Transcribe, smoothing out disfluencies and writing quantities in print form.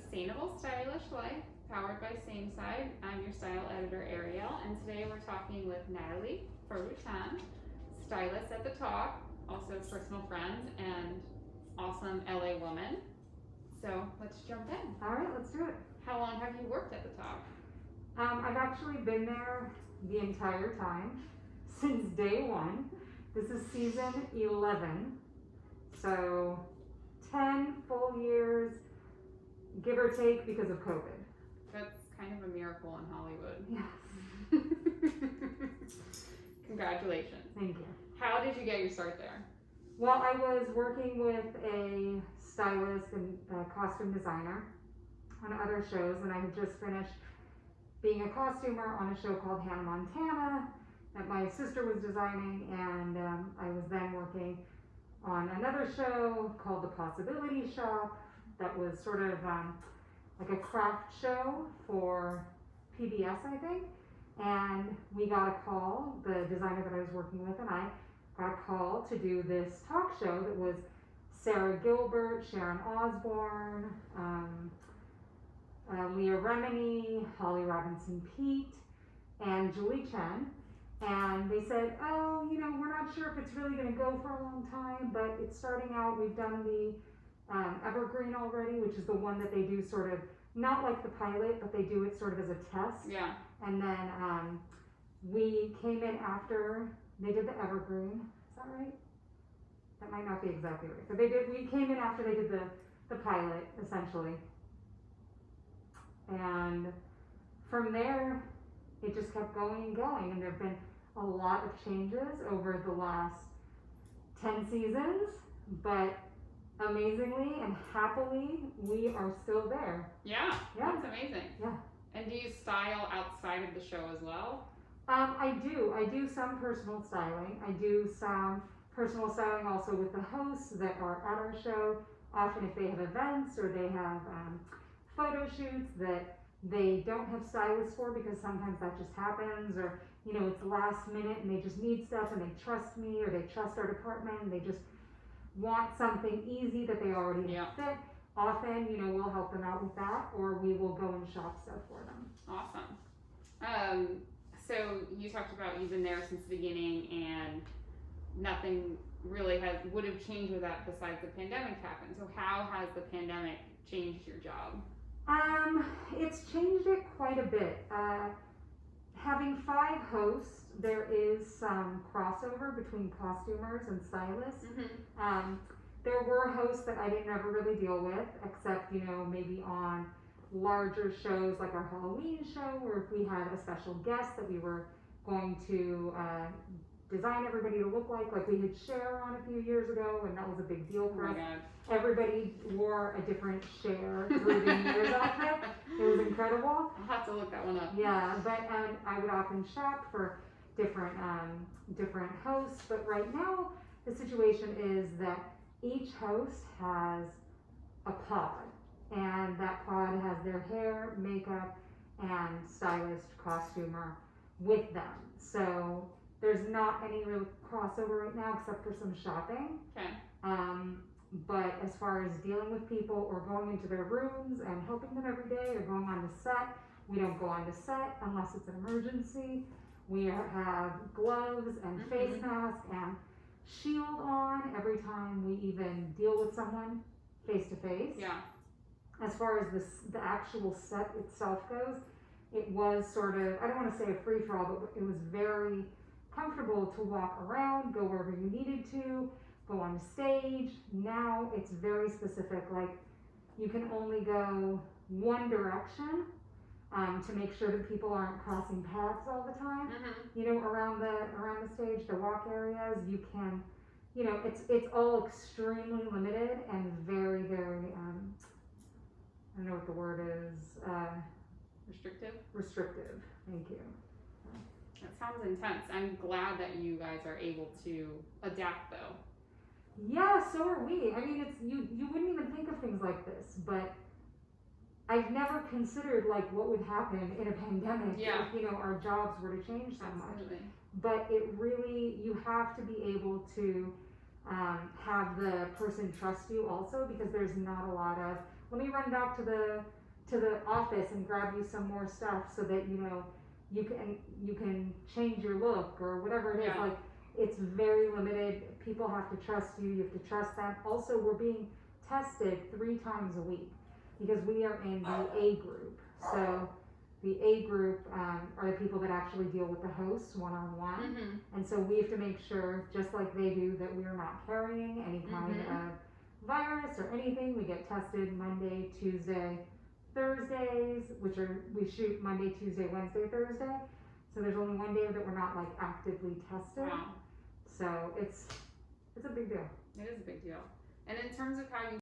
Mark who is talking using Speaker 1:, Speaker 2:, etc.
Speaker 1: Sustainable Stylish Life, powered by Same Side. I'm your style editor, Ariel, and today we're talking with Natalie, Foroutan, stylist at the top, also personal friend and awesome LA woman. So let's jump in.
Speaker 2: All right, let's do it.
Speaker 1: How long have you worked at the top?
Speaker 2: I've actually been there the entire time, since day one. This is season 11, so 10 full years, give or take, because of COVID.
Speaker 1: That's kind of a miracle in Hollywood.
Speaker 2: Yes.
Speaker 1: Congratulations.
Speaker 2: Thank you.
Speaker 1: How did you get your start there?
Speaker 2: Well, I was working with a stylist and costume designer on other shows, and I had just finished being a costumer on a show called Hannah Montana that my sister was designing, and I was then working on another show called The Possibility Shop that was sort of like a craft show for PBS, I think. And we got a call, the designer that I was working with and I got a call to do this talk show that was Sarah Gilbert, Sharon Osbourne, Leah Remini, Holly Robinson Peete, and Julie Chen. And they said, oh, we're not sure if it's really going to go for a long time, but it's starting out. We've done the Evergreen already, which is the one that they do sort of, not like the pilot, but they do it sort of as a test.
Speaker 1: Yeah.
Speaker 2: And then we came in after they did the Evergreen. Is that right? That might not be exactly right. But we came in after they did the pilot, essentially. And from there, it just kept going and going. And there have been a lot of changes over the last 10 seasons. But amazingly and happily, we are still there.
Speaker 1: Yeah. That's amazing.
Speaker 2: Yeah.
Speaker 1: And do you style outside of the show as well?
Speaker 2: I do some personal styling. I do some personal styling also with the hosts that are at our show. Often if they have events or they have photo shoots that they don't have stylists for, because sometimes that just happens, or it's last minute and they just need stuff and they trust me or they trust our department and they just want something easy that they already fit. Often, we'll help them out with that, or we will go and shop stuff for them.
Speaker 1: Awesome. So you talked about you've been there since the beginning and nothing really would have changed with that besides the pandemic happened. So how has the pandemic changed your job?
Speaker 2: It's changed it quite a bit. Having 5 hosts, there is some crossover between costumers and stylists.
Speaker 1: Mm-hmm.
Speaker 2: There were hosts that I didn't ever really deal with, except, maybe on larger shows like our Halloween show, or if we had a special guest that we were going to design everybody to look like we had Cher on a few years ago, and that was a big deal for us.
Speaker 1: God.
Speaker 2: Everybody wore a different Cher through the years outfit. It was incredible.
Speaker 1: I'll have to look that one up.
Speaker 2: Yeah, but I would often shop for different hosts, but right now the situation is that each host has a pod, and that pod has their hair, makeup, and stylist, costumer with them. So there's not any real crossover right now except for some shopping.
Speaker 1: Okay.
Speaker 2: But as far as dealing with people or going into their rooms and helping them every day or going on to set, we don't go on to set unless it's an emergency. We have gloves and face mask and shield on every time we even deal with someone face to face.
Speaker 1: Yeah.
Speaker 2: As far as the actual set itself goes, it was sort of, I don't want to say a free-for-all, but it was very comfortable to walk around, go wherever you needed to, go on stage. Now it's very specific, like you can only go one direction to make sure that people aren't crossing paths all the time. Around the stage, the walk areas, you can, it's all extremely limited and very, very, I don't know what the word is. Restrictive. Thank you.
Speaker 1: That sounds intense. I'm glad that you guys are able to adapt though.
Speaker 2: Yeah, so are we. I mean, you wouldn't even think of things like this, but I've never considered like what would happen in a pandemic if our jobs were to change so much. But it really, you have to be able to have the person trust you also, because there's not a lot of let me run back to the office and grab you some more stuff so that you can change your look or whatever it is.
Speaker 1: Yeah.
Speaker 2: Like, it's very limited. People have to trust you. You have to trust them. Also, we're being tested 3 times a week because we are in the A group. So the A group are the people that actually deal with the hosts one-on-one.
Speaker 1: Mm-hmm.
Speaker 2: And so we have to make sure, just like they do, that we are not carrying any kind of virus or anything. We get tested Monday, Tuesday, Thursdays, we shoot Monday, Tuesday, Wednesday, Thursday. So there's only one day that we're not like actively tested.
Speaker 1: Wow.
Speaker 2: So it's a big deal.
Speaker 1: It is a big deal. And in terms of how you